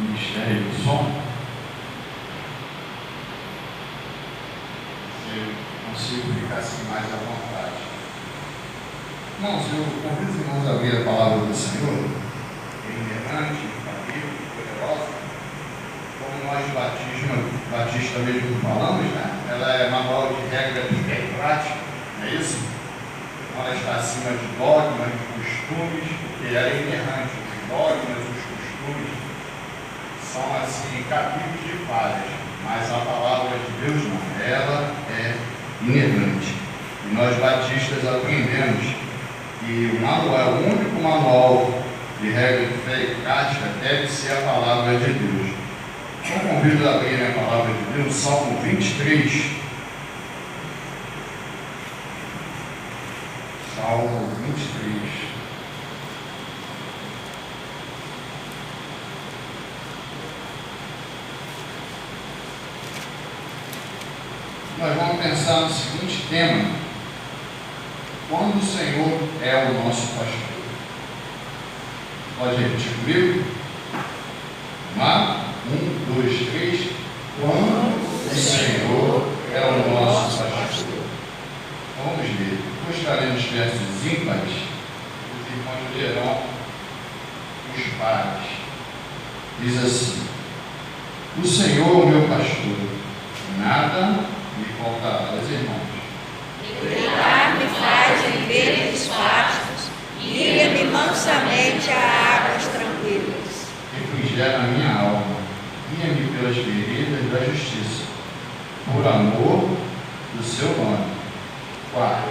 Ministério do Som. Eu consigo ficar assim mais à vontade. Irmãos, eu convido os irmãos a abrir a palavra do Senhor, inerrante, infalível, poderosa, como nós batistas mesmo falamos, né? Ela é manual de regra de fé e prática, não é isso? Ela está acima de dogmas, de costumes, porque ela é inerrante. Os dogmas, os costumes são assim capítulos de falhas, mas a palavra de Deus não, ela é inerrante. E nós batistas aprendemos que o manual, o único manual de regra de fé e prática deve ser a palavra de Deus. Então convido a abrir a palavra de Deus, Salmo 23. Salmo 23. Nós vamos pensar no seguinte tema: quando o Senhor é o nosso pastor. Pode repetir comigo? Vamos lá? 1, 2, 3. Quando o Senhor é o nosso pastor. Vamos ler. Vou estar lendo os versos ímpares. Os irmãos lerão os pares. Diz assim: o Senhor é o meu pastor, nada me faltará. Os irmãos. Deitar-me faz em verdes pastos, guia-me mansamente a águas tranquilas. Refrigera a minha alma, guia-me pelas veredas da justiça, por amor do seu nome. 4.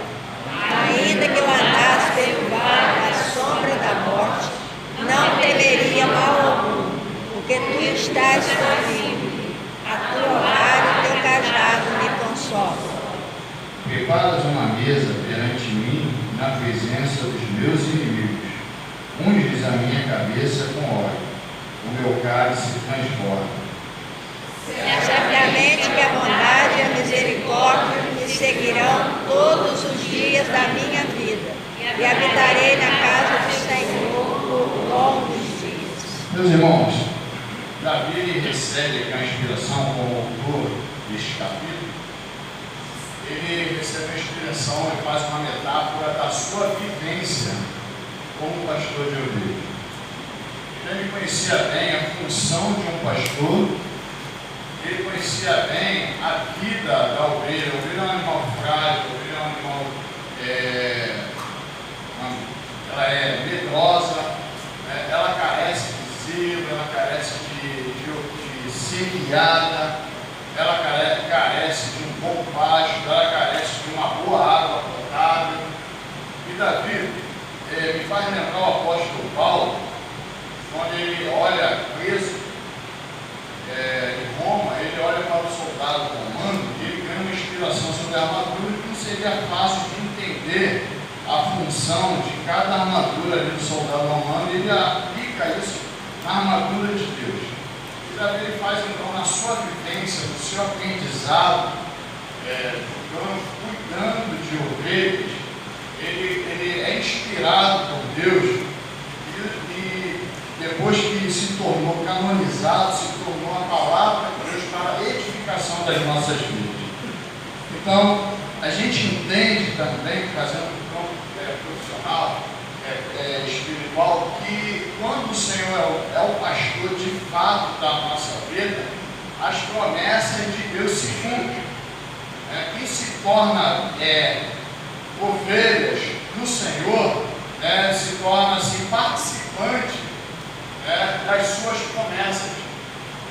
Ainda que eu andasse pelo vale da sombra da morte, não temeria mal algum, porque tu estás comigo, a tua vara e teu cajado me consolam. Preparas uma mesa perante mim na presença dos meus inimigos. Unges a minha cabeça com óleo, o meu cálice transborda. Certamente que a bondade e a misericórdia me seguirão todos os dias da minha vida, e habitarei na casa do Senhor por longos dias. Meus irmãos, Davi recebe a inspiração como autor deste capítulo. Ele recebe a inspiração e faz uma metáfora da sua vivência como pastor de ovelhas. Ele conhecia bem a função de um pastor, ele conhecia bem a vida da ovelha. A ovelha é um animal frágil, a ovelha é um animal, ela é medrosa, né? Ela carece de zelo, ela carece de ser guiada, ela carece de um bom pasto, ela carece de uma boa água potável. E Davi me faz lembrar o apóstolo Paulo, quando ele olha preso em Roma, ele olha para o soldado romano e ele ganha uma inspiração sobre a armadura, que não seria fácil de entender a função de cada armadura ali do soldado romano, e ele aplica isso na armadura de Deus. E Davi ele faz então na sua vivência, no seu aprendizado, cuidando de ovelhas, ele é inspirado por Deus, e depois que se tornou canonizado, se tornou a palavra de Deus para a edificação das nossas vidas. Então, a gente entende também, trazendo um campo profissional, espiritual, que quando o Senhor é o pastor de fato da nossa vida, as promessas de Deus se cumprem. Quem se torna ovelhas do Senhor, se torna assim, participante das suas promessas.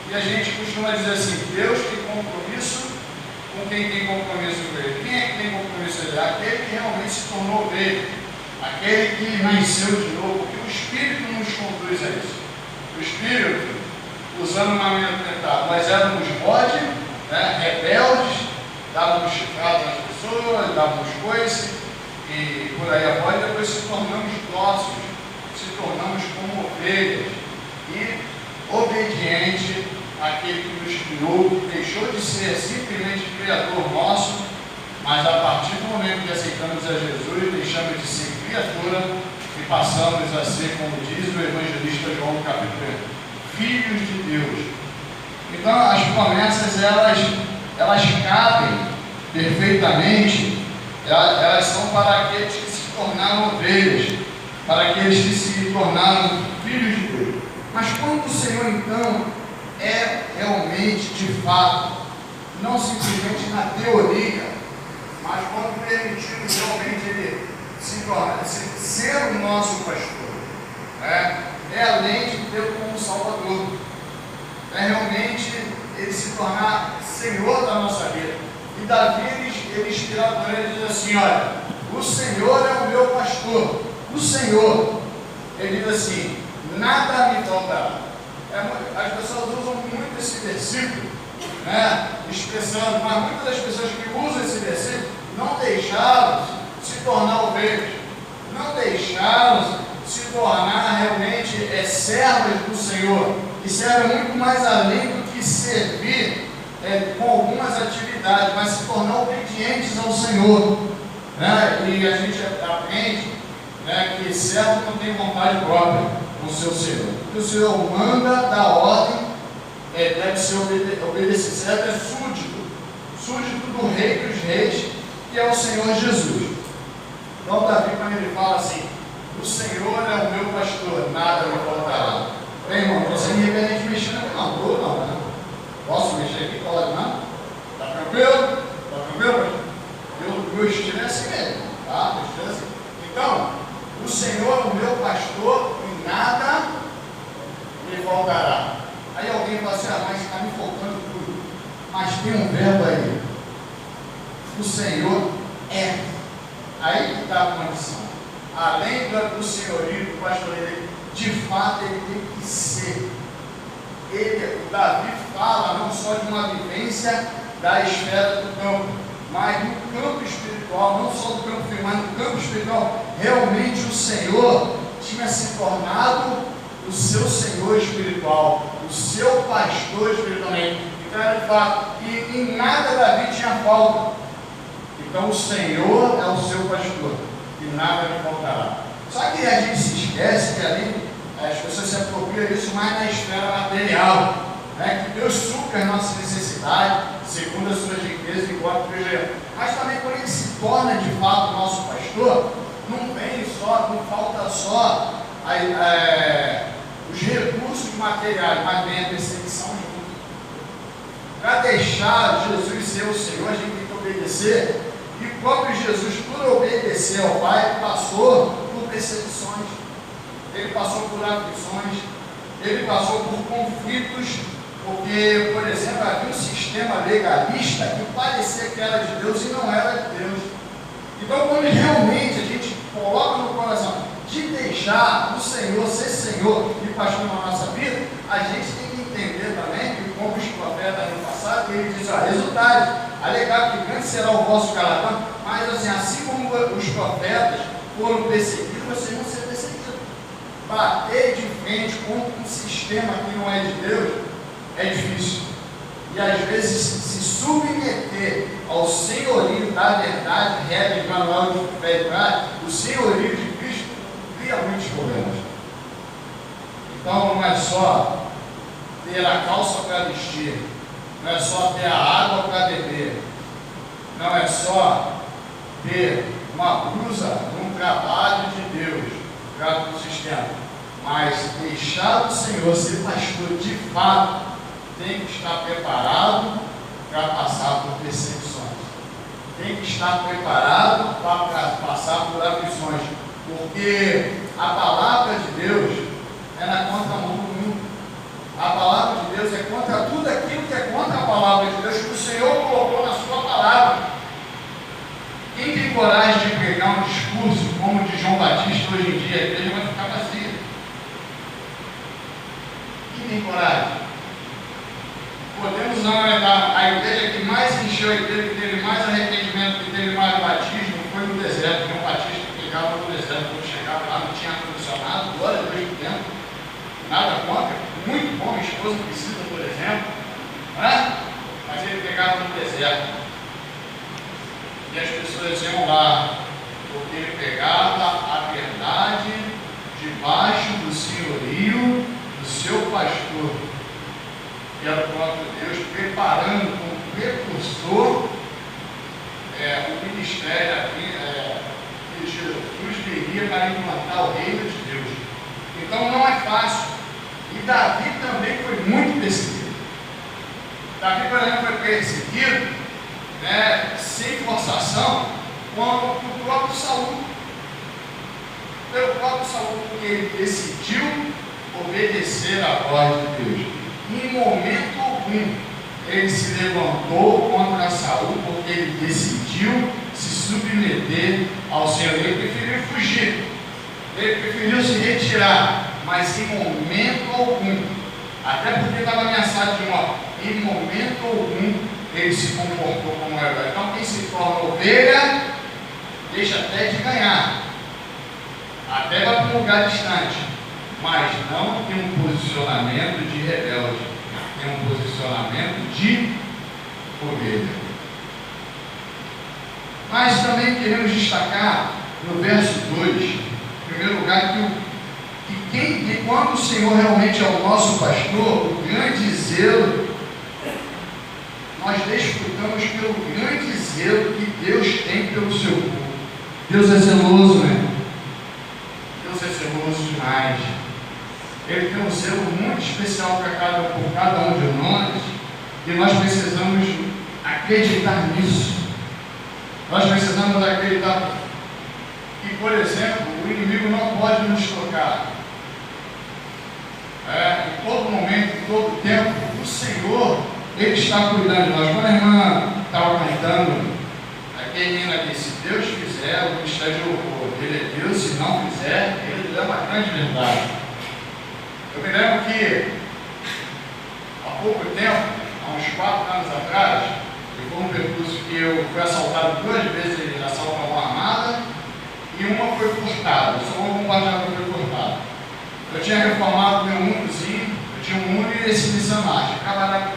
E a gente costuma dizer assim: Deus tem compromisso com quem tem compromisso com Ele. Quem é que tem compromisso com Ele? Aquele que realmente se tornou ovelha, aquele que nasceu de novo, porque o Espírito nos conduz a isso. O Espírito, usando uma metáfora, nós éramos bode, rebeldes, dávamos chifrado nas pessoas, dávamos coice, e por aí a voz, depois se tornamos dóceis, se tornamos como ovelhas, e obediente àquele que nos criou, que deixou de ser simplesmente criador nosso, mas a partir do momento que aceitamos a Jesus, deixamos de ser criatura e passamos a ser, como diz o evangelista João no capítulo filhos de Deus. Então as promessas elas cabem perfeitamente, elas são para aqueles que se tornaram ovelhas, para aqueles que se tornaram filhos de Deus. Mas quando o Senhor então é realmente de fato, não simplesmente na teoria, mas quando permitimos realmente Ele se tornar, ser o nosso pastor, né? É além de ter como Salvador, é realmente Ele se tornar Senhor da nossa vida. E Davi, ele inspirado, ele diz assim: olha, o Senhor é o meu pastor, o Senhor, ele diz assim, nada me faltará. As pessoas usam muito esse versículo, né, expressando, mas muitas das pessoas que usam esse versículo não deixaram se tornar ovelhas, não deixaram se tornar realmente servas do Senhor, e servem muito mais além do que servir com algumas atividades, mas se tornar obedientes ao Senhor, né? E a gente aprende, né, que servo não tem vontade própria com o seu Senhor, que o Senhor manda, dá ordem, deve ser obedecido. Servo é súdito do Rei dos Reis, que é o Senhor Jesus. Então Davi, quando ele fala assim, o Senhor é o meu pastor, nada me faltará. Bem, irmão, você me reverente mexendo com a dor, não, né? Posso mexer aqui? Pode, não? Está tranquilo? Está tranquilo? Meu estilo é assim mesmo, tá? Meu estilo é assim. Então, o Senhor é o meu pastor e nada me faltará. Aí alguém fala assim, mas está me faltando tudo. Mas tem um verbo aí. O Senhor é. Aí que está a condição. Além do senhorio, do pastoreio, de fato ele tem que ser. O Davi fala não só de uma vivência da esfera do campo, mas no campo espiritual, não só do campo físico, mas no campo espiritual, realmente o Senhor tinha se tornado o seu Senhor espiritual, o seu pastor espiritualmente. Então era de fato, e em nada Davi tinha falta. Então o Senhor é o seu pastor, e nada lhe faltará. Só que a gente se esquece que ali as pessoas se apropriam disso mais na esfera material, né? Que Deus supre as nossas necessidades, segundo as suas riquezas, igual que veja. Mas também quando Ele se torna de fato nosso pastor, não vem só, não falta só os recursos materiais, mas vem a perseguição junto. Para deixar Jesus ser o Senhor, a gente tem que obedecer. E o próprio Jesus, por obedecer ao Pai, passou por perseguições, ele passou por aflições, ele passou por conflitos, porque, por exemplo, havia um sistema legalista que parecia que era de Deus e não era de Deus. Então, quando realmente a gente coloca no coração de deixar o Senhor ser Senhor e pastor na nossa vida, a gente tem que entender também que, como os profetas no passado, ele diz, resultado, alegar que grande será o vosso galardão, mas assim como os profetas foram perseguidos, vocês vão ser perseguidos. Bater de frente contra um sistema que não é de Deus é difícil. E às vezes se submeter ao senhorio da verdade, regra de manual de fé e prática, o senhorio de Cristo cria muitos problemas. Então não é só ter a calça para vestir, não é só ter a água para beber, não é só ter uma blusa num trabalho de Deus, para o sistema, mas deixar o Senhor ser pastor de fato, tem que estar preparado para passar por perseguições, tem que estar preparado para passar por aflições, porque a palavra de Deus é na contramão do mundo. A palavra de Deus é contra tudo aquilo que é contra a palavra de Deus, que o Senhor colocou na sua palavra. Quem tem coragem de pregar um discurso como o de João Batista hoje em dia, a igreja vai ficar vazia. Quem tem coragem? Podemos aumentar. A igreja que mais encheu a igreja, que teve mais arrependimento, que teve mais batismo, foi no deserto. João Batista pregava no deserto. Quando chegava lá, não tinha ar-condicionado, glória a Deus dentro. Nada contra. Muito bom, minha esposa precisa, por exemplo. Né? Mas ele pregava no deserto. E as pessoas iam lá, porque ele pegava a verdade debaixo do senhorio do seu pastor, que era o próprio Deus, preparando como precursor o ministério que Jesus viria para implantar o reino de Deus. Então não é fácil. E Davi também foi muito perseguido. Davi, por exemplo, foi perseguido, sem forçação, como o próprio Saul. Pelo próprio Saul, porque ele decidiu obedecer à voz de Deus. Em momento algum, ele se levantou contra Saul, porque ele decidiu se submeter ao Senhor. Ele preferiu fugir, ele preferiu se retirar, mas em momento algum, até porque estava ameaçado de morte, em momento algum ele se comportou como um herói. Então quem se torna ovelha, deixa até de ganhar, até vai para um lugar distante, mas não tem um posicionamento de rebelde, tem um posicionamento de ovelha. Mas também queremos destacar no verso 2, em primeiro lugar, que quando o Senhor realmente é o nosso pastor, o grande zelo, nós desfrutamos pelo grande zelo que Deus tem pelo seu povo. Deus é zeloso, né? Deus é zeloso demais. Ele tem um zelo muito especial por cada um de nós, e nós precisamos acreditar nisso. Nós precisamos acreditar que, por exemplo, o inimigo não pode nos tocar. Em todo momento, em todo tempo, o Senhor, Ele está cuidando de nós. Quando a irmã estava cantando aquele hino aqui, se Deus fizer, o ministério de louvor, Ele é Deus, se não fizer, Ele é uma grande verdade. Eu me lembro que, há pouco tempo, há uns 4 anos atrás, foi um percurso que eu fui assaltado 2 vezes em assalto a mão armada, e uma foi furtada, só uma compartilhada foi furtada. Eu tinha reformado meu mundozinho, eu tinha um mundo e esse Nissan Marcha. Acabava,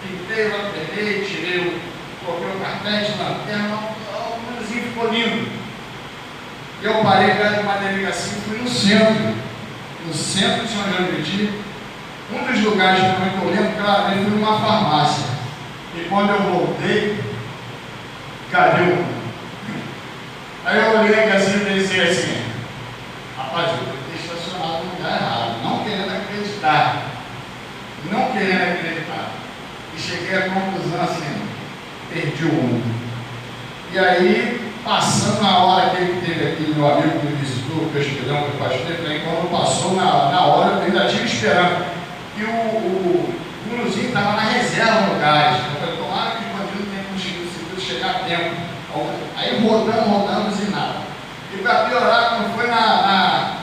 pintei, laterei, tirei, coloquei o carpete, lanterna, o mundozinho ficou lindo. E eu parei perto de uma delegacia e fui no centro de São João de Meriti. Um dos lugares que eu lembro claramente foi numa farmácia. E quando eu voltei, cadê o mundo? Aí eu olhei assim e pensei assim, rapaz, eu vou ter estacionado no lugar errado, não querendo acreditar. E cheguei à conclusão assim, perdi o mundo. E aí, passando na hora que ele teve aqui, meu amigo que me visitou, que eu escolheu um pastor, quando passou na hora, eu ainda tive esperando. E o Brunozinho estava na reserva no gás. Eu falei, tomara que os bandidos tenham conseguido chegar a tempo. Aí rodamos e nada. E para piorar, quando foi na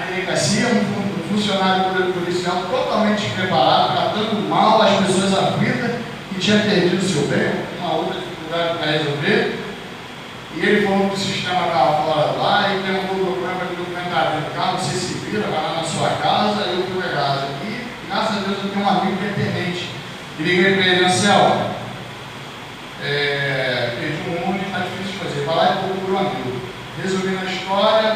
delegacia, um funcionário policial totalmente despreparado, tratando mal as pessoas aflitas, que tinha perdido o seu bem, uma outra dificuldade para resolver. E ele falou que o sistema estava fora lá e perguntou o documento dentro do carro, você se vira, vai lá na sua casa, eu fui para casa. E graças a Deus eu tenho um amigo que é tenente. E liguei para ele, Anselmo, perdi um mundo e está difícil de fazer. Vai lá e procura um amigo. Resumindo a história,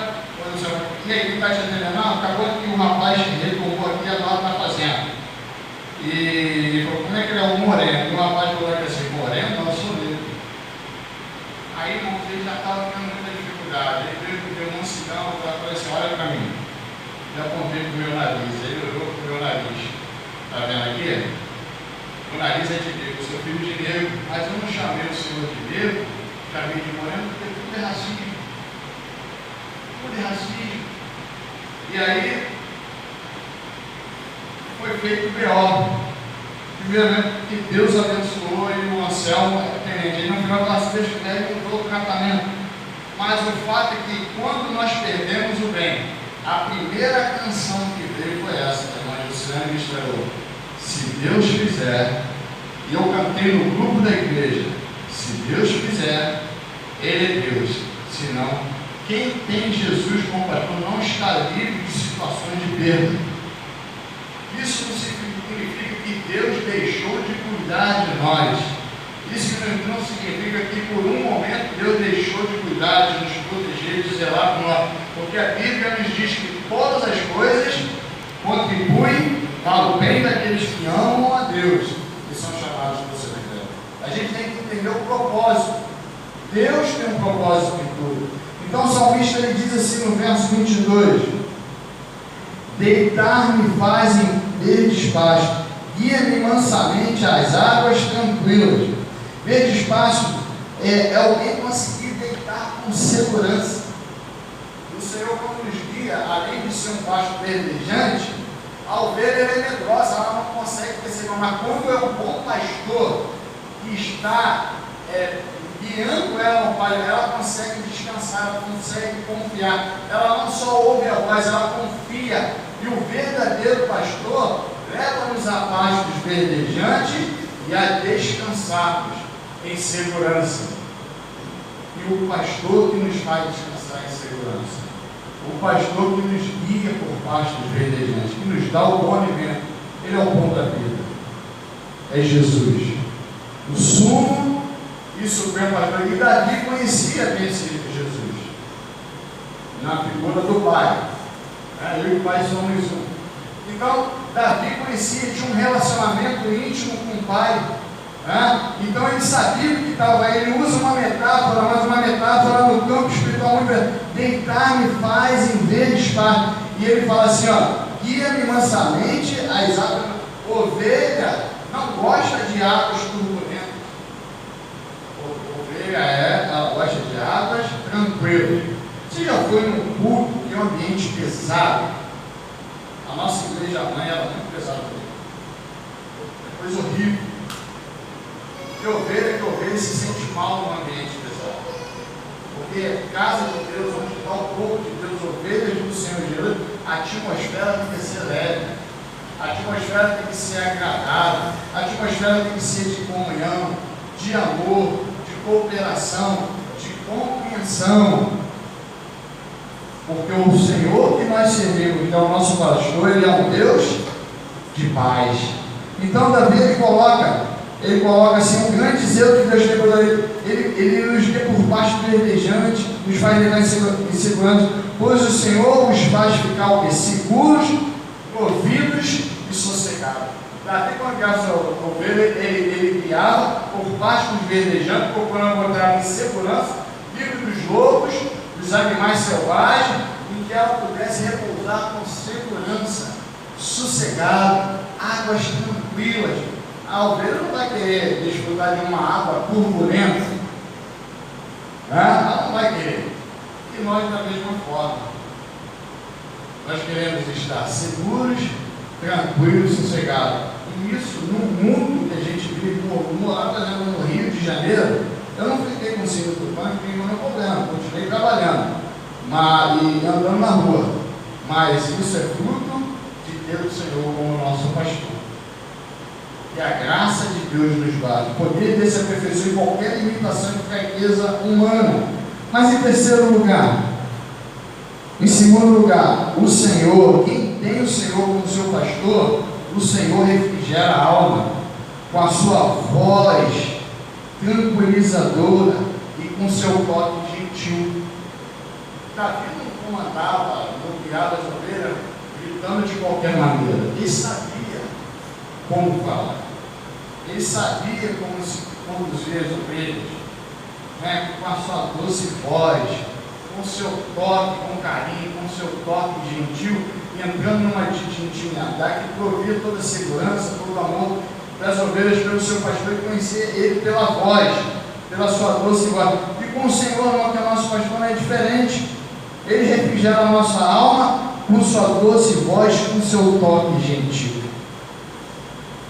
e aí, quem está te atendendo? Não, acabou que o rapaz retomou aqui e agora está fazendo. E ele falou, como é que ele é o moreno? E o rapaz falou assim, moreno? Não, eu sou negro. Aí, irmão, ele já estava tendo muita dificuldade. Ele veio com o mansidão, eu falei assim, olha para mim. Já apontei para o meu nariz. Aí ele olhou para o meu nariz. Está vendo aqui? O nariz é de negro, eu sou filho de negro. Mas eu não chamei o senhor de negro, chamei de moreno, porque tudo é racismo. Tudo é racismo. E aí, foi feito o B.O. Primeiramente, que Deus abençoou e o Anselmo é tenente. Ele no final da sexta e mudou o tratamento. Mas o fato é que quando nós perdemos o bem, a primeira canção que veio foi essa, a irmã Luciana me estrelou. Se Deus fizer, e eu cantei no grupo da igreja, se Deus fizer, Ele é Deus. Senão, quem tem Jesus como pastor não está livre de situações de perda. Isso não significa que Deus deixou de cuidar de nós. Isso não significa que por um momento Deus deixou de cuidar, de nos proteger, de zelar por nós. Porque a Bíblia nos diz que todas as coisas contribuem Fala o bem daqueles que amam a Deus, que são chamados do seu evangelho. A gente tem que entender o propósito. Deus tem um propósito em tudo. Então o salmista ele diz assim no verso 22: deitar-me faz em verdes pastos, guia-me mansamente às águas tranquilas. Verdes pastos é alguém conseguir deitar com segurança. O Senhor, quando nos guia, além de ser um pasto verdejante, a ovelha é medrosa, ela não consegue perceber, mas quando é um bom pastor que está guiando ela no Pai, ela consegue descansar, ela consegue confiar, ela não só ouve a voz, ela confia, e o verdadeiro pastor leva-nos a pastos verdejantes e a descansarmos em segurança. E o pastor que nos faz descansar em segurança, o pastor que nos guia por pastos verdejantes, que nos dá o bom alimento, ele é o pão da vida, é Jesus, o sumo e supremo pastor. E Davi conhecia bem esse Jesus, na figura do Pai. Eu e o Pai somos um. Então, Davi conhecia, tinha um relacionamento íntimo com o Pai. Então ele sabia o que estava. Ele usa uma metáfora, mas uma metáfora no campo espiritual muito. Deitar-me faz em verdes pastos. E ele fala assim, guia-me mansamente às águas. Ovelha não gosta de águas turbulentas. Ovelha ela gosta de águas tranquilas. Você já foi num culto que é um ambiente pesado? A nossa igreja mãe era muito pesada. É coisa horrível. Que ovelha se sente mal no ambiente pesado. Porque casa de Deus, onde está o povo de Deus, ovelhas do Senhor Jesus, a atmosfera tem que ser leve, a atmosfera tem que ser agradável, a atmosfera tem que ser de comunhão, de amor, de cooperação, de compreensão. Porque o Senhor que nós servimos, que é o nosso pastor, ele é um Deus de paz. Então Davi ele coloca assim, um grande zelo que Deus tem por ele nos guia por pasto verdejante, nos faz levar em segurança, pois o Senhor os faz ficar seguros, providos e sossegados. Davi, quando guiava sua ovelha, ele guiava por pastos verdejantes, procurando encontrar em segurança, livre dos lobos, dos animais selvagens, em que ela pudesse repousar com segurança, sossegado, águas tranquilas. A ovelha não vai querer desfrutar de uma água turbulenta, ela não vai querer. E nós da mesma forma, nós queremos estar seguros, tranquilos, sossegados. E isso, no mundo que a gente vive, morar, por exemplo, no Rio de Janeiro, eu não fiquei com síndrome do pânico, não tenho nenhum problema, continuei trabalhando e andando na rua. Mas isso é fruto de ter o Senhor como nosso pastor. E a graça de Deus nos basta. O poder desse aperfeiçoa em qualquer limitação e fraqueza humana. Mas em terceiro lugar, em segundo lugar, o Senhor, quem tem o Senhor como seu pastor, o Senhor refrigera a alma com a sua voz tranquilizadora e com seu toque gentil. Davi não comandava, não guiava as ovelhas gritando de qualquer maneira. Ele sabia como falar. Ele sabia como se conduzir as ovelhas, com a sua doce voz, com o seu toque, com carinho, com o seu toque gentil, entrando numa intimidade que provia toda a segurança, todo o amor das ovelhas pelo seu pastor e conhecer ele pela voz, pela sua doce voz. E com o Senhor, que é o nosso pastor, não é diferente. Ele refrigera a nossa alma com sua doce voz, com seu toque gentil.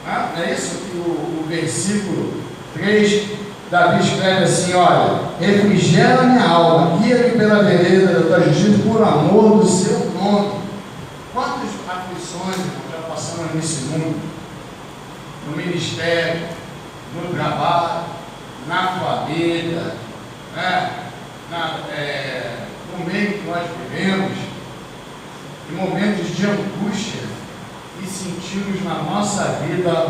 Não é isso que o versículo 3, Davi escreve assim, olha, refrigera minha alma, guia-me pela vereda da tua justiça por amor do seu nome. Quantas aflições já passamos nesse mundo, no ministério, no trabalho, na família, no meio que nós vivemos, em momentos de angústia, e sentimos na nossa vida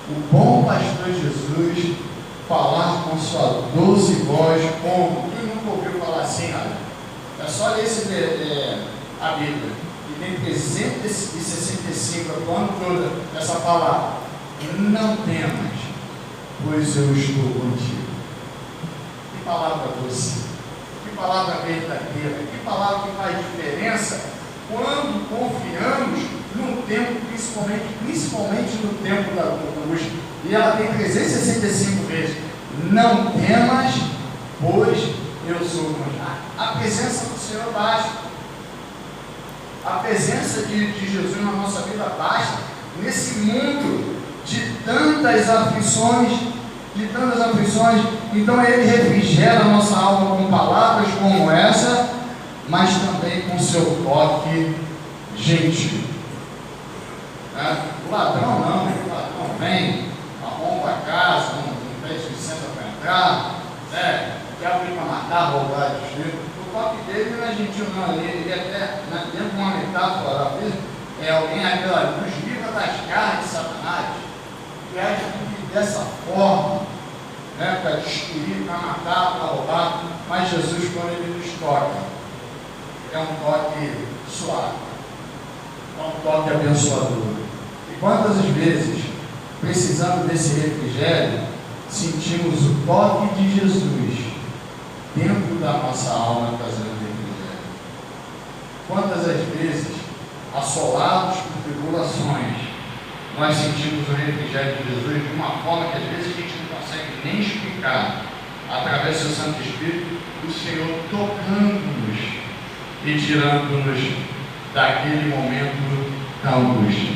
o bom pastor Jesus falar com sua doce voz, como quem nunca ouviu falar assim, olha, é só ler a Bíblia, e tem 365 atuando toda essa palavra. Não temas, pois eu estou contigo. Que palavra doce, que palavra verdadeira, que palavra que faz diferença quando confiamos no tempo, principalmente no tempo da angústia. E ela tem 365 vezes. Não temas, pois eu sou contigo. A presença do Senhor basta. A presença de Jesus na nossa vida basta. Nesse mundo de tantas aflições, então Ele refrigera a nossa alma com palavras como essa, mas também com seu toque gentil. O ladrão não, o ladrão vem, arromba a casa, não pede licença para entrar, quer abrir para matar, roubar, destruir. O toque dele não é gentil não, ele até, dentro de uma metáfora, às vezes, alguém nos livra das garras de Satanás, que age dessa forma, para destruir, para matar, para roubar, mas Jesus, quando Ele nos toca, é um toque suave, é um toque abençoador. E quantas vezes, precisando desse refrigério, sentimos o toque de Jesus dentro da nossa alma trazendo refrigério? Quantas as vezes, assolados por tribulações, nós sentimos o refrigério de Jesus de uma forma que às vezes a gente não consegue nem explicar, através do Santo Espírito, o Senhor tocando-nos e tirando-nos daquele momento da angústia.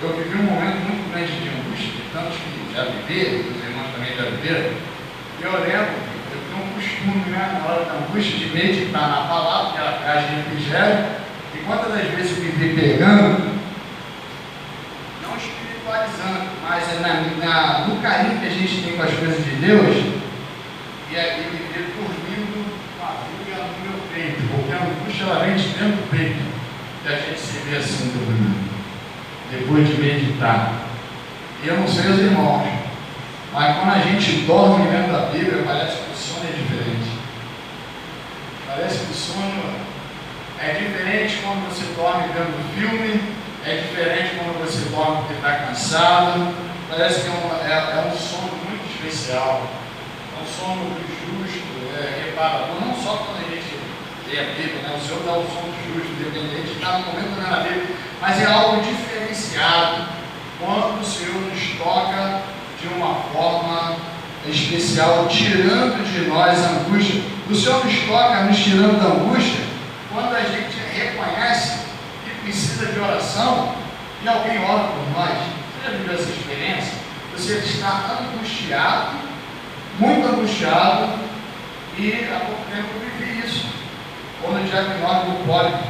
Eu vivi um momento muito grande de angústia, tantos que já viveram, os irmãos também já viveram, e eu lembro, eu tenho um costume, na hora da angústia, de meditar na palavra, que ela traz de refrigério, e quantas das vezes eu me vi pegando, não espiritualizando, mas no carinho que a gente tem com as coisas de Deus, e aí me ver dormindo com a Bíblia no meu peito, porque a angústia ela vem de dentro do peito, e a gente se vê assim dormindo, depois de meditar. E eu não sei os irmãos, mas quando a gente dorme lendo a Bíblia, parece que o sono é diferente. Parece que o sono é diferente quando você dorme vendo filme, é diferente quando você dorme porque está cansado. Parece que é um sono muito especial, é um sono justo, reparador, não só quando a gente lê a Bíblia, o Senhor dá o sono justo, independente de estar no momento da Bíblia, mas é algo diferenciado quando o Senhor nos toca de uma forma especial, tirando de nós a angústia. O Senhor nos toca nos tirando da angústia quando a gente reconhece que precisa de oração e alguém ora por nós. Você já viveu essa experiência? Você está angustiado, muito angustiado, e há pouco tempo eu vivi isso. Quando o diagnóstico do pólipo,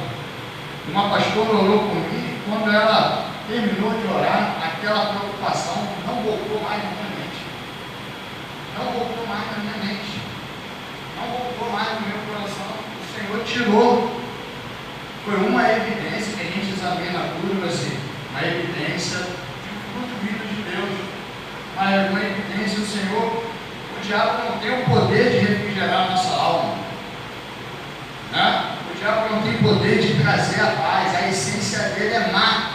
uma pastora orou por mim, e quando ela terminou de orar, aquela preocupação não voltou mais na minha mente. Não voltou mais na minha mente. Não voltou mais no meu coração. O Senhor tirou. Foi uma evidência que a gente examina tudo assim, uma evidência de fruto vindo de Deus. Mas uma evidência do Senhor. O diabo não tem o poder de refrigerar a nossa alma. O diabo não tem poder de trazer a paz. A essência dele é má.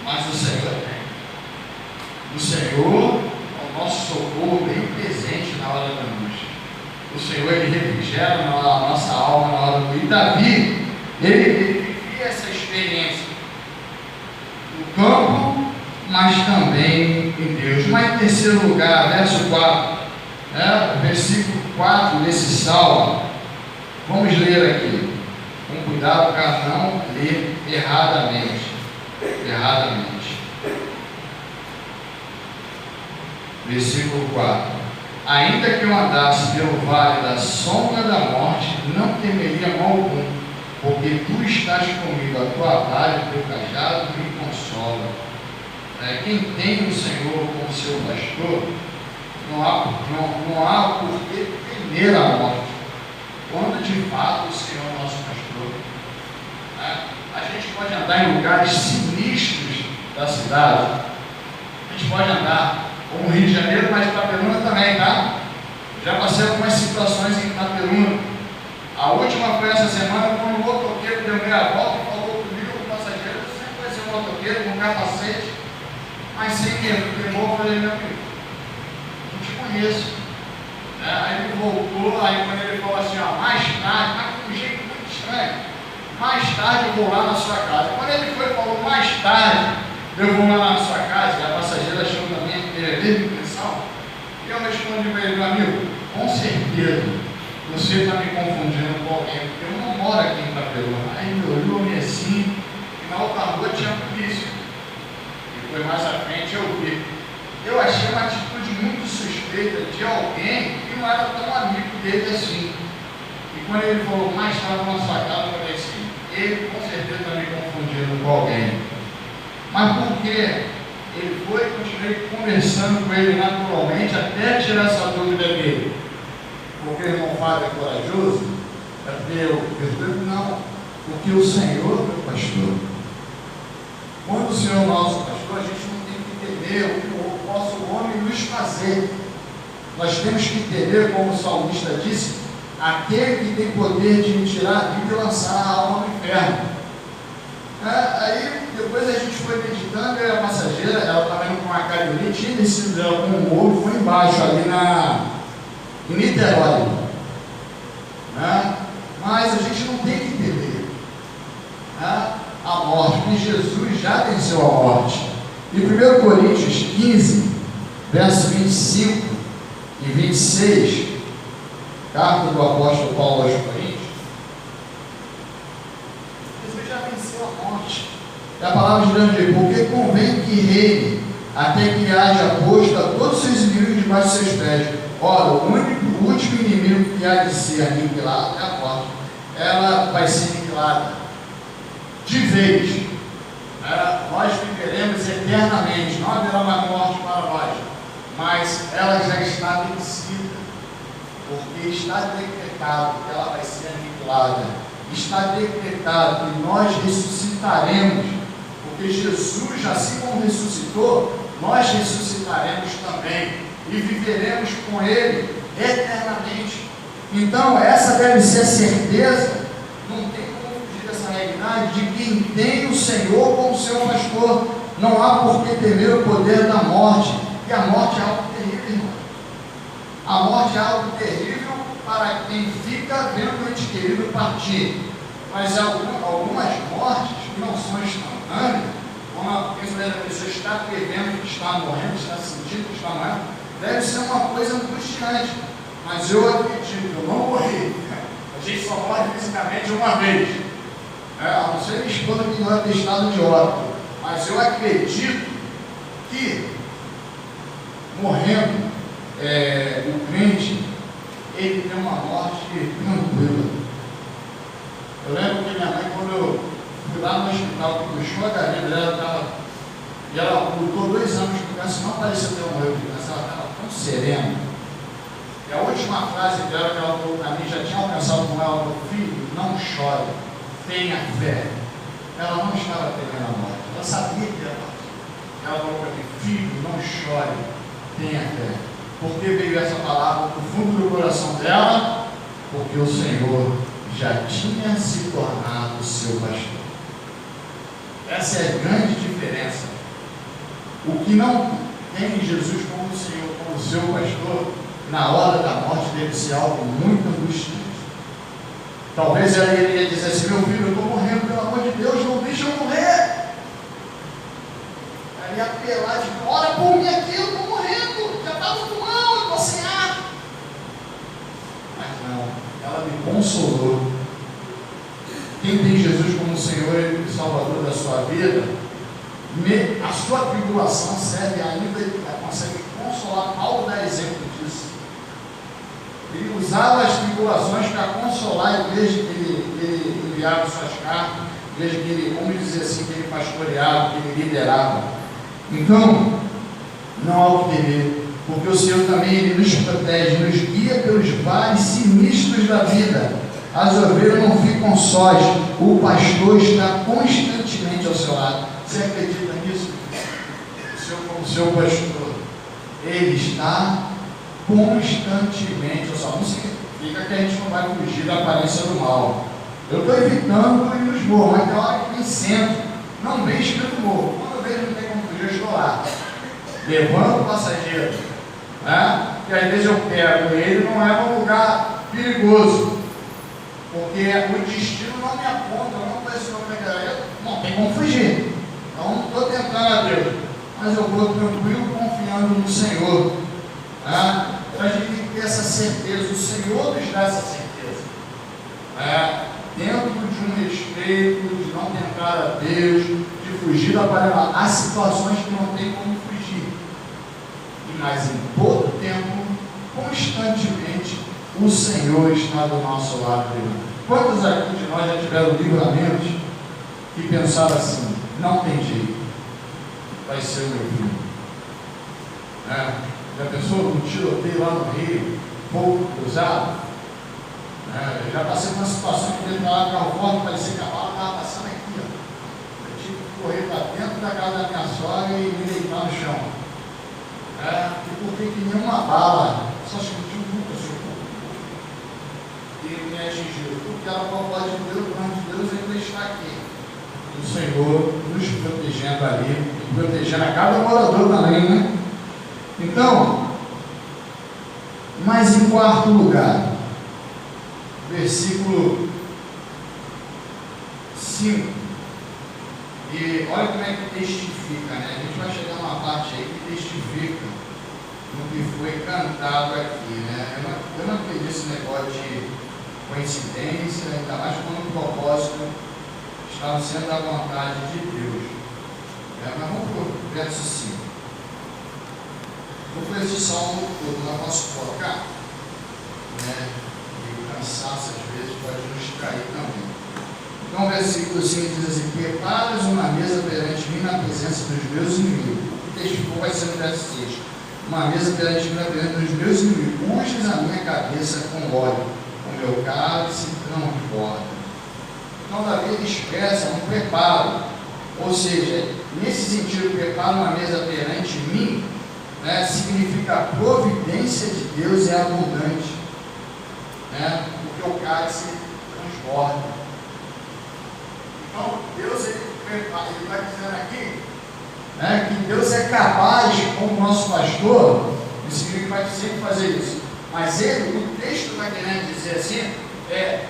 Mas o Senhor tem. O Senhor é o nosso socorro bem presente na hora da angústia. O Senhor, Ele refrigera a nossa alma na hora do... E Davi, ele vivia essa experiência no campo, mas também em Deus. Mas em terceiro lugar, verso 4, versículo 4 desse salmo, vamos ler aqui, com cuidado para não ler erradamente. Versículo 4: ainda que eu andasse pelo vale da sombra da morte, não temeria mal algum, porque tu estás comigo, a tua vara e o teu cajado me consola. Quem tem o Senhor como seu pastor, não há por que temer a morte, quando de fato o Senhor é nosso pastor. A gente pode andar em lugares sinistros da cidade, a gente pode andar como Rio de Janeiro, mas Itaperuna também, tá? Já passei algumas situações em Itaperuna. A última foi essa semana, quando o motoqueiro deu meia volta e falou inteiro, com capacete, mas sem medo. Pegou, eu falei, meu amigo, não te conheço. Aí ele voltou, aí quando ele falou assim, ó, mais tarde, mas de um jeito muito estranho, mais tarde eu vou lá na sua casa. Quando ele foi e falou, mais tarde eu vou lá na sua casa, e a passageira achou também que ele é mesma intenção, e eu respondi para ele, meu amigo, com certeza você está me confundindo com alguém, porque eu não moro aqui em Itaperuna. Aí ele olhou-me assim, e na outra rua tinha polícia. E foi mais à frente eu vi. Eu achei uma atitude muito suspeita de alguém que não era tão amigo dele assim. E quando ele falou, mais tarde na sua casa, eu falei assim, ele com certeza está me confundindo com alguém. Mas por quê? Ele foi e continuei conversando com ele naturalmente até tirar essa dúvida dele. Porque o irmão Fábio é corajoso? É porque eu digo, não, porque o Senhor é meu pastor. Quando o Senhor é o nosso pastor, a gente não tem que temer o que o nosso homem nos fazer. Nós temos que temer, como o salmista disse, aquele que tem poder de me tirar a vida e lançar a alma no inferno. Aí depois a gente foi meditando, e a passageira, ela estava indo com uma caminhonete, tinha descido dela com um olho, foi embaixo, ali em Niterói. Mas a gente não tem que temer a morte, porque Jesus já venceu a morte. Em 1 Coríntios 15, verso 25 e 26, carta do apóstolo Paulo aos Coríntios, Jesus já venceu a morte. E a palavra de Deus diz, porque convém que reine, até que haja posto a todos os seus inimigos debaixo dos seus pés. Ora, o último inimigo que há de ser aniquilado é a morte. Ela vai ser aniquilada de vez. Nós viveremos eternamente, não haverá mais morte para nós, mas ela já está vencida, porque está decretado que ela vai ser aniquilada, está decretado que nós ressuscitaremos, porque Jesus, assim como ressuscitou, nós ressuscitaremos também e viveremos com Ele eternamente. Então essa deve ser a certeza, não tem como fugir dessa realidade, de quem tem o Senhor como seu pastor. Não há por que temer o poder da morte, e a morte é algo terrível, irmão. A morte é algo terrível para quem fica vendo o ente querido partir, mas algumas mortes que não são instantâneas, quando a pessoa está prevendo que está morrendo, está sentindo que está morrendo, deve ser uma coisa angustiante. Mas eu acredito, eu não morri. A gente só morre fisicamente uma vez. A não ser minha esposa que não é estado de óbito. Mas eu acredito que, morrendo, o crente, ele tem uma morte tranquila. Eu lembro que minha mãe, quando eu fui lá no hospital, que puxou a garganta dela, e ela lutou 2 anos com câncer, não parecia ter morrido de câncer, ela estava tão serena. E a última frase dela que ela falou para mim, já tinha alcançado com ela, meu filho, não chore, tenha fé. Ela não estava temendo a morte, ela sabia que era morte. Ela falou para mim, filho, não chore, tenha fé. Porque veio essa palavra do fundo do coração dela? Porque o Senhor já tinha se tornado seu pastor. Essa é a grande diferença. O que não tem Jesus como o Senhor, como seu pastor, na hora da morte deve ser algo muito angustiante. Talvez ela iria dizer assim, meu filho, eu estou morrendo, pelo amor de Deus, não deixa eu morrer. Ela ia apelar de ora por mim aqui, eu estou morrendo, já está no pulmão, eu estou sem ar. Mas não, ela me consolou. Quem tem Jesus como Senhor e Salvador da sua vida, a sua tribulação serve ainda, consegue consolar. Paulo dá exemplo disso. Ele usava as tribulações para consolar a igreja que ele enviava suas cartas, a igreja que ele, vamos dizer assim, que ele pastoreava, que ele liderava. Então, não há o que temer, porque o Senhor também ele nos protege, nos guia pelos vales sinistros da vida. As ovelhas não ficam sós, o pastor está constantemente ao seu lado. Você acredita nisso? O Senhor como seu pastor, ele está constantemente ao seu lado. Não significa que a gente não vai fugir da aparência do mal. Eu estou evitando ir nos morros, mas tem hora que me sento. não vem escrito morto. Quando eu vejo não tem como fugir, eu estou lá. Levando o passageiro. Né? E às vezes eu pego ele, não é um lugar perigoso. Porque o destino não me aponta, eu não conheço o nome daquela, não tem como fugir. Então não estou tentando a Deus, mas eu vou tranquilo, confiando no Senhor. Né? Então a gente tem que ter essa certeza, o Senhor nos dá essa certeza. Né? Dentro de um respeito, de não tentar a Deus, de fugir da palavra. Há situações que não tem como fugir. Mas em todo tempo, constantemente, o Senhor está do nosso lado. Quantos aqui de nós já tiveram livramentos que pensaram assim, não tem jeito, vai ser o meu filho? Já pensou num tiroteio lá no Rio, fogo cruzado? Eu já passei por uma situação que dentro da carro forte, parecia cavalo, estava passando aqui. Eu tive que correr para dentro da casa da minha sogra e me deitar no chão. E porque que nenhuma bala, só sentiu muito socorro. E me atingiu. Porque era a palavra de Deus, o plano de Deus ainda está aqui. O Senhor nos protegendo ali, e protegendo a cada morador também, né? Então, mas em quarto lugar, versículo 5. E olha como é que testifica, né? A gente vai chegar numa parte aí que testifica no que foi cantado aqui, né? Eu não acredito nesse negócio de coincidência, ainda mais quando o propósito estava sendo a vontade de Deus. Mas vamos para o verso 5. Vou fazer esse salmo todo, não posso colocar, né? E o cansaço às vezes pode nos trair também. Então o versículo 5 diz assim: preparas uma mesa perante mim na presença dos meus inimigos. O texto vai ser no verso 6. Uma mesa perante mim na presença dos meus inimigos. Unges a minha cabeça com óleo, o meu cálice transborda. Então Davi expressa um preparo, ou seja, nesse sentido, prepara uma mesa perante mim, né, significa a providência de Deus é abundante, né, porque o cálice transborda. Então, Deus ele está dizendo aqui, né, que Deus é capaz, como nosso pastor, isso significa que vai sempre fazer isso. Mas o texto está querendo dizer assim,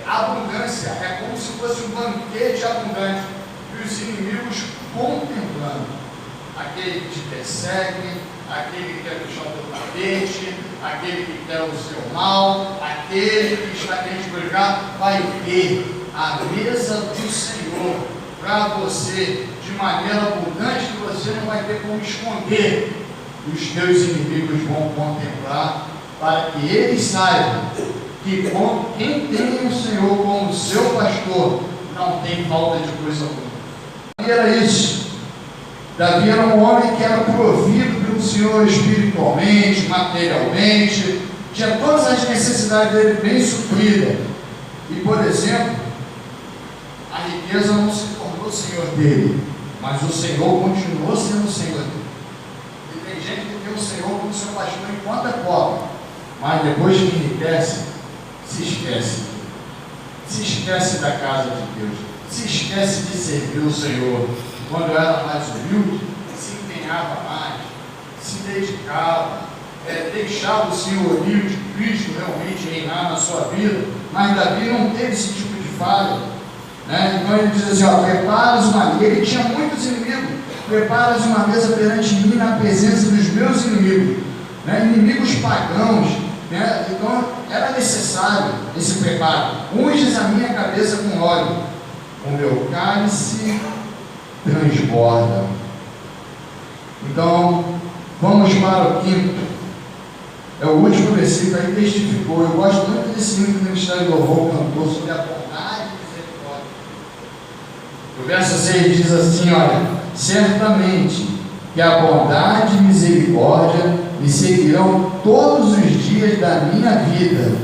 abundância, é como se fosse um banquete abundante, e os inimigos contemplando, aquele que te persegue, aquele que quer puxar o teu tapete, aquele que quer o seu mal, aquele que está querendo te prejudicar, vai ver a mesa do Senhor para você de maneira abundante que você não vai ter como esconder. Os teus inimigos vão contemplar, para que eles saibam que quem tem o Senhor como seu pastor não tem falta de coisa alguma. E era isso. Davi era um homem que era provido pelo Senhor espiritualmente, materialmente, tinha todas as necessidades dele bem supridas. E, por exemplo, a riqueza não se tornou o Senhor dele, mas o Senhor continuou sendo o Senhor dele. E tem gente que tem o Senhor como seu pastor enquanto é pobre, mas depois que enriquece, se esquece. Se esquece da casa de Deus, se esquece de servir o Senhor. Quando era mais humilde, se empenhava mais, se dedicava, deixava o senhorio de Cristo realmente reinar na sua vida. Mas Davi não teve esse tipo de falha, né? Então ele diz assim: preparas uma mesa. Ele tinha muitos inimigos. Preparas uma mesa perante mim na presença dos meus inimigos, né? Inimigos pagãos, né? Então era necessário esse preparo. Unges a minha cabeça com óleo, o meu cálice transborda. Então, vamos para o quinto. É o último versículo, aí testificou. Eu gosto muito desse livro que o Ministério do Louvor cantou sobre a bondade e misericórdia. O verso 6 diz assim: olha, certamente que a bondade e misericórdia me seguirão todos os dias da minha vida,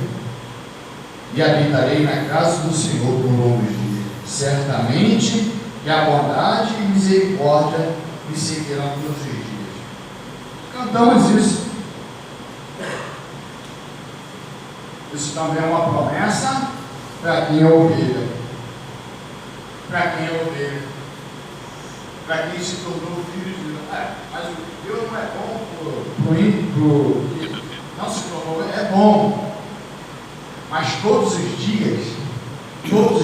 e habitarei na casa do Senhor por longos dias. Certamente que a bondade e misericórdia me seguirão todos os dias. Cantamos isso. Isso também é uma promessa para quem é ovelha. Para quem é ovelha. para quem se tornou filho de Deus. Mas o Deus não é bom para o ímpio, não se tornou, é bom. Mas todos os dias, todos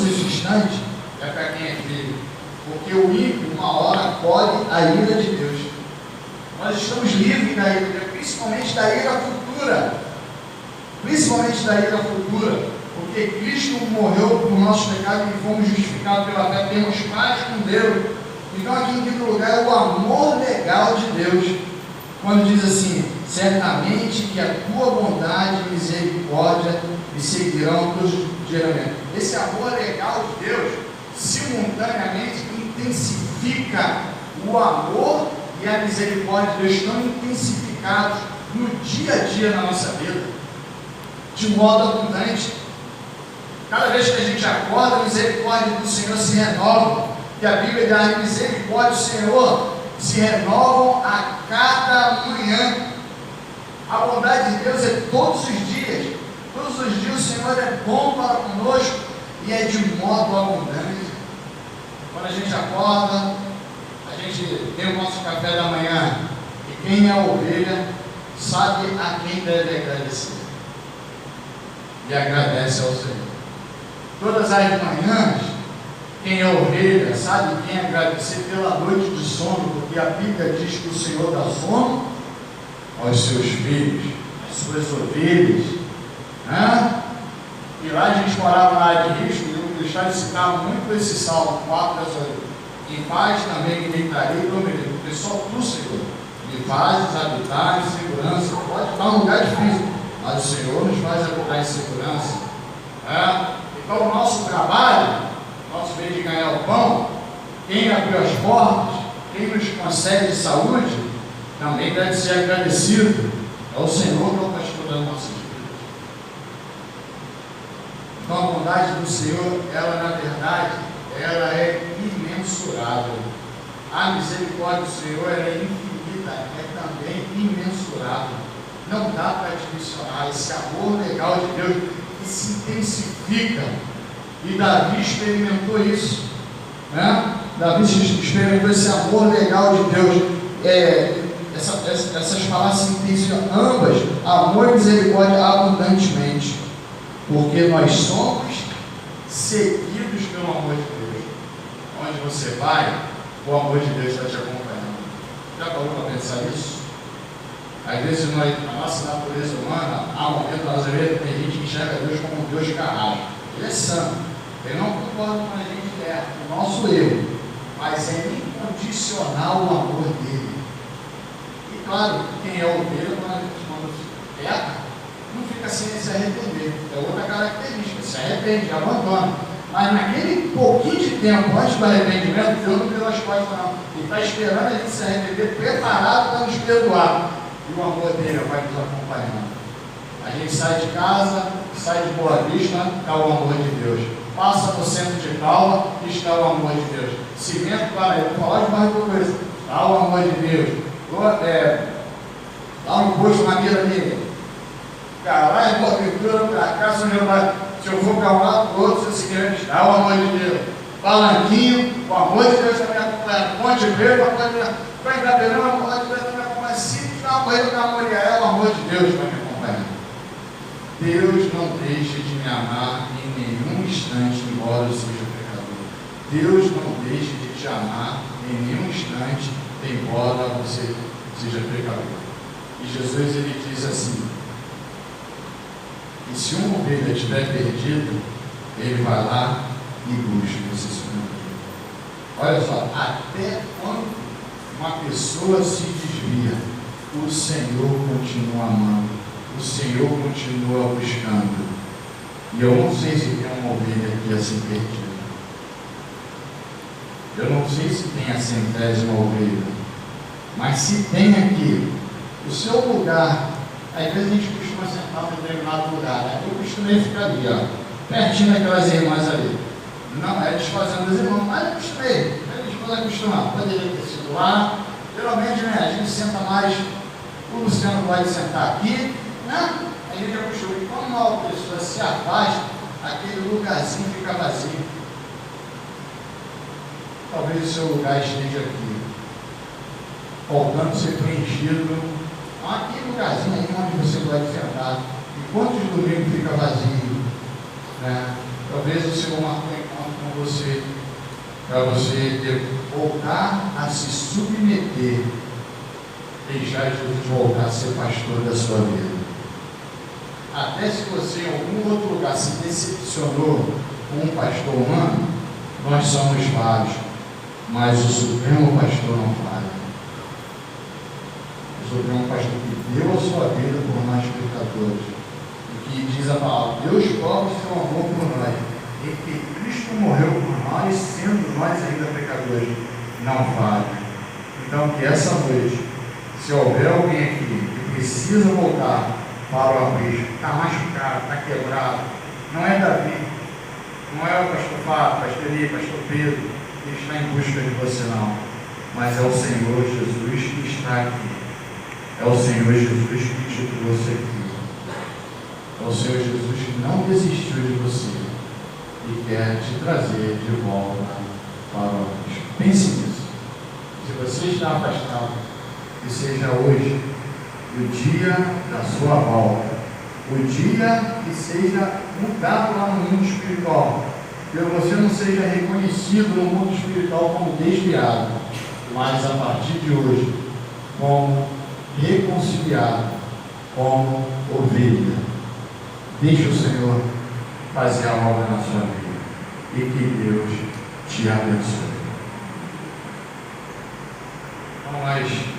os instantes, é para quem é filho. Porque o ímpio, uma hora, colhe a ira de Deus. Nós estamos livres da ira, principalmente da ira futura. Porque Cristo morreu por nossos pecados e fomos justificados pela fé, temos paz com Deus. Então aqui em quinto lugar é o amor legal de Deus, quando diz assim: certamente que a tua bondade e misericórdia me seguirão todos os dias. Esse amor legal de Deus simultaneamente intensifica o amor e a misericórdia de Deus, estão intensificados no dia a dia na nossa vida, de modo abundante. Cada vez que a gente acorda, a misericórdia do Senhor se renova, e a Bíblia diz: a misericórdia do Senhor se renovam a cada manhã. A bondade de Deus é todos os dias o Senhor é bom para conosco e é de modo abundante. Quando a gente acorda, a gente tem o nosso café da manhã, e quem é a ovelha sabe a quem deve agradecer, e agradece ao Senhor. Todas as manhãs, quem é ovelha sabe quem agradecer pela noite de sono, porque a Bíblia diz que o Senhor dá sono aos seus filhos, às suas ovelhas. E lá a gente morava na área de risco, e o Cristiano citava muito esse Salmo 4, em paz também me deitarei e dormirei, porque só tu, Senhor, me fazes habitar em segurança. Pode estar um lugar difícil, mas o Senhor nos faz habitar em segurança. Então o nosso trabalho, nosso meio de ganhar o pão, quem abriu as portas, quem nos concede saúde, também deve ser agradecido. É o Senhor que é o pastor das nossas vidas. Então a bondade do Senhor, ela na verdade, ela é imensurável. A misericórdia do Senhor, ela é infinita, é também imensurável. Não dá para dimensionar esse amor legal de Deus que se intensifica. E Davi experimentou isso, Davi experimentou esse amor legal de Deus. Essas palavras se intensificam ambas, amor e misericórdia abundantemente, porque nós somos seguidos pelo amor de Deus. Onde você vai, o amor de Deus está te acompanhando. Já parou para pensar isso? Às vezes a nossa natureza humana, há um momento, às vezes, tem gente que enxerga Deus como um Deus carrasco. Ele é santo, ele não concorda com a gente, é o nosso erro, mas é incondicional o amor dele. E claro, quem é ovelha, quando peca, não fica sem se arrepender, é outra característica, se arrepende, abandona. Mas naquele pouquinho de tempo antes do arrependimento, Deus não virou as costas, não. Ele está esperando a gente se arrepender, preparado para nos perdoar. E o amor dele vai nos acompanhando. A gente sai de casa, sai de Boa Vista, está o amor de Deus. Passa no centro de Calma, está o amor de Deus. Cimento para ele, falar de mais coisa, está o amor de Deus. Lá no posto maneiro ali, lá em Boa Ventura, para cá, se eu for para um lado, para o outro, se eu está o amor de Deus. Palanquinho, o amor de Deus está me acompanhando. Ponte Verde, para Itaperuna, o amor de Deus está me acompanhando. Se está correndo na Moriaé, o amor de Deus está me acompanhando. Deus não deixa de me amar em nenhum instante, embora eu seja pecador. Deus não deixa de te amar em nenhum instante, embora você seja pecador. E Jesus, ele diz assim: e se uma ovelha estiver perdida, ele vai lá e busca esse seu. Olha só, até quando uma pessoa se desvia, o Senhor continua amando, o Senhor continua buscando. E eu não sei se tem uma ovelha aqui assim perdida. Eu não sei se tem a 100ª ovelha. Mas se tem aqui, o seu lugar, às vezes a gente costuma sentar em determinado lugar, né? Eu costumei ficar ali, ó, pertinho daquelas irmãs ali. Não é desfazendo os irmãos, mas eu costumei. A gente pode acostumar. Poderia ter sido lá. Geralmente, né, a gente senta mais. O Luciano pode sentar aqui, né? A gente acostuma. E quando uma pessoa se afasta, aquele lugarzinho fica vazio. talvez o seu lugar esteja aqui, faltando ser preenchido. Aqui lugarzinho aí onde você pode sentar. E quantos domingos fica vazio, né? Talvez o Senhor marque um encontro com você, para você voltar a se submeter, deixar Jesus voltar a ser pastor da sua vida. Até se você em algum outro lugar se decepcionou com um pastor humano, nós somos vários, mas o Supremo Pastor não falha. O Supremo Pastor que deu a sua vida por nós pecadores, e que diz a palavra: Deus prova o seu amor por nós, e que Cristo morreu por nós, sendo nós ainda pecadores, não falha. Então, que essa noite, se houver alguém aqui que precisa voltar para o aprisco, está machucado, está quebrado, não é Davi, não é o pastor Fábio, pastor Eli, pastor Pedro, que está em busca de você, não, mas é o Senhor Jesus que está aqui, é o Senhor Jesus que te trouxe aqui, é o Senhor Jesus que não desistiu de você e quer te trazer de volta para o aprisco. Pense nisso. Se você está afastado, que seja hoje o dia da sua volta, o dia que seja mudado lá no mundo espiritual, que você não seja reconhecido no mundo espiritual como desviado, mas a partir de hoje como reconciliado, como ovelha. Deixe o Senhor fazer a obra na sua vida e que Deus te abençoe. Então, nós